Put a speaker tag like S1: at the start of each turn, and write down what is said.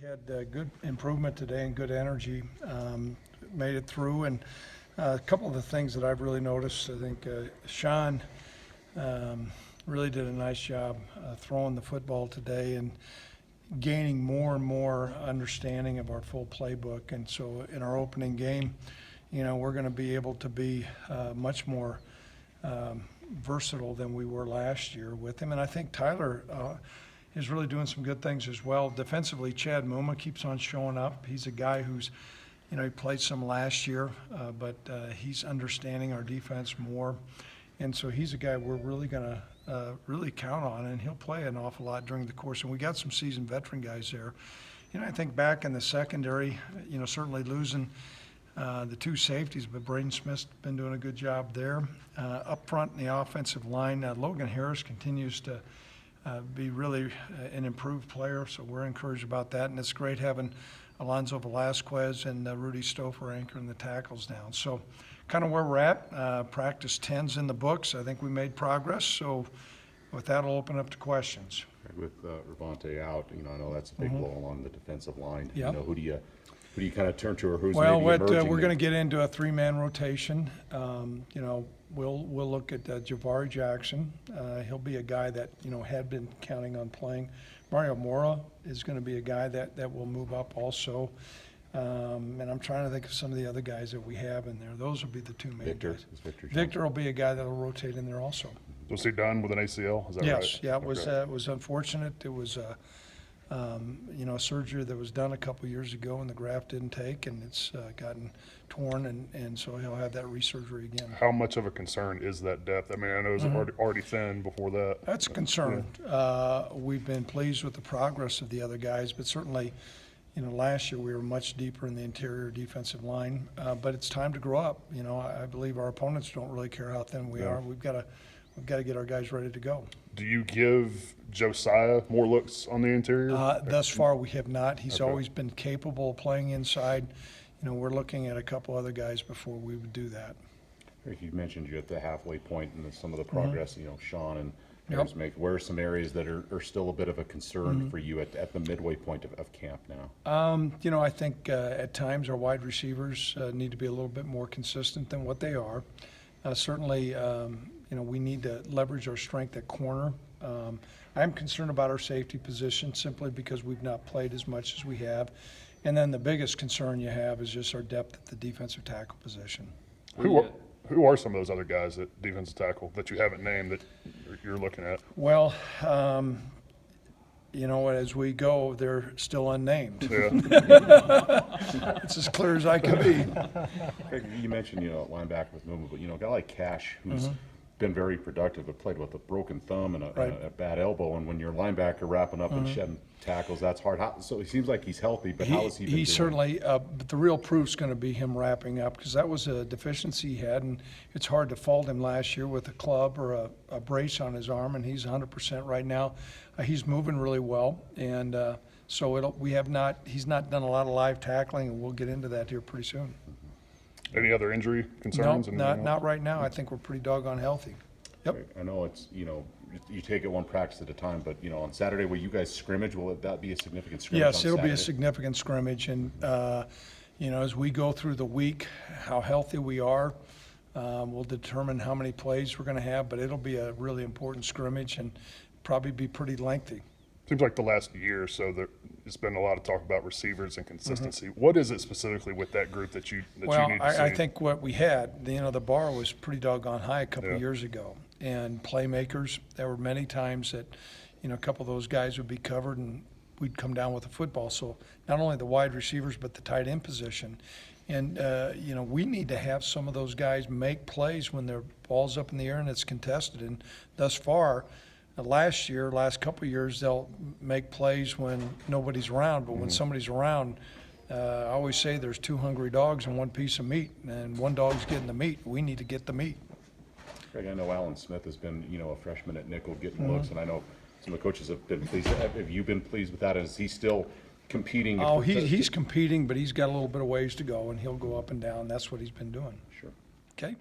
S1: We had good improvement today and good energy. Made it through, and a couple of the things that I've really noticed, I think Sean really did a nice job throwing the football today and gaining more and more understanding of our full playbook. And so in our opening game, we're going to be able to be much more versatile than we were last year with him. And I think Tyler is really doing some good things as well. Defensively, Chad Muma keeps on showing up. He's a guy who's, he played some last year, but he's understanding our defense more. And so he's a guy we're really going to really count on, and he'll play an awful lot during the course. And we got some seasoned veteran guys there. I think back in the secondary, certainly losing the two safeties, but Braden Smith's been doing a good job there. Up front in the offensive line, Logan Harris continues to be really an improved player, so we're encouraged about that. And it's great having Alonzo Velasquez and Rudy Stouffer anchoring the tackles down. So kind of where we're at. Practice 10's in the books. I think we made progress. So with that, I'll open up to questions.
S2: With Ravante out, I know that's a big blow along the defensive line.
S1: Yep.
S2: Who do you kind of turn to, or who's
S1: well,
S2: maybe emerging?
S1: We're going to get into a three-man rotation. We'll look at Javari Jackson. He'll be a guy that had been counting on playing. Mario Mora is going to be a guy that will move up also. And I'm trying to think of some of the other guys that we have in there. Those will be the two main guys. Victor will be a guy that will rotate in there also.
S3: Was he done with an ACL? Is that
S1: yes,
S3: right?
S1: Yeah, it was unfortunate. It was a surgery that was done a couple years ago, and the graft didn't take, and it's gotten torn, and so he'll have that resurgery again.
S3: How much of a concern is that depth? I mean, I know it was already thin before that.
S1: That's a concern. We've been pleased with the progress of the other guys, but certainly, last year we were much deeper in the interior defensive line. But it's time to grow up. I believe our opponents don't really care how thin we are. We've got to get our guys ready to go.
S3: Do you give Josiah more looks on the interior?
S1: Thus far, we have not. He's always been capable of playing inside. We're looking at a couple other guys before we would do that.
S2: You mentioned you're at the halfway point and some of the progress, Sean and Harris make. Where are some areas that are still a bit of a concern for you at the midway point of camp now?
S1: I think at times our wide receivers need to be a little bit more consistent than what they are. Certainly, we need to leverage our strength at corner. I'm concerned about our safety position simply because we've not played as much as we have. And then the biggest concern you have is just our depth at the defensive tackle position.
S3: Who are some of those other guys at defensive tackle that you haven't named that you're looking at?
S1: Well, as we go, they're still unnamed.
S3: Yeah.
S1: It's as clear as I can be.
S2: Craig, you mentioned, linebacker with movement, but, a guy like Cash, who's been very productive, but played with a broken thumb and a bad elbow. And when you're a linebacker wrapping up and shedding tackles, that's hard. So he seems like he's healthy, but how is he been doing?
S1: Certainly, but the real proof's going to be him wrapping up, because that was a deficiency he had, and it's hard to fault him last year with a club or a brace on his arm, and he's 100% right now. He's moving really well, and so he's not done a lot of live tackling, and we'll get into that here pretty soon.
S3: Any other injury concerns?
S1: No, not right now. I think we're pretty doggone healthy. Yep.
S2: I know it's, you take it one practice at a time, but, on Saturday, will you guys scrimmage? Will that be a significant scrimmage?
S1: Yes, it'll be a significant scrimmage. And, as we go through the week, how healthy we are, we'll determine how many plays we're going to have, but it'll be a really important scrimmage and probably be pretty lengthy.
S3: Seems like the last year or so there's been a lot of talk about receivers and consistency. What is it specifically with that group that you need to see?
S1: I think what we had, the bar was pretty doggone high a couple of years ago. And playmakers, there were many times that, a couple of those guys would be covered and we'd come down with the football. So not only the wide receivers, but the tight end position. And, we need to have some of those guys make plays when their ball's up in the air and it's contested. And thus far, last couple of years, they'll make plays when nobody's around, but when somebody's around, I always say there's two hungry dogs and one piece of meat, and one dog's getting the meat. We need to get the meat.
S2: Greg, I know Alan Smith has been, a freshman at nickel getting looks, and I know some of the coaches have been pleased. Have you been pleased with that? Is he still competing?
S1: Oh, he's competing, but he's got a little bit of ways to go, and he'll go up and down. That's what he's been doing.
S2: Sure.
S1: Okay.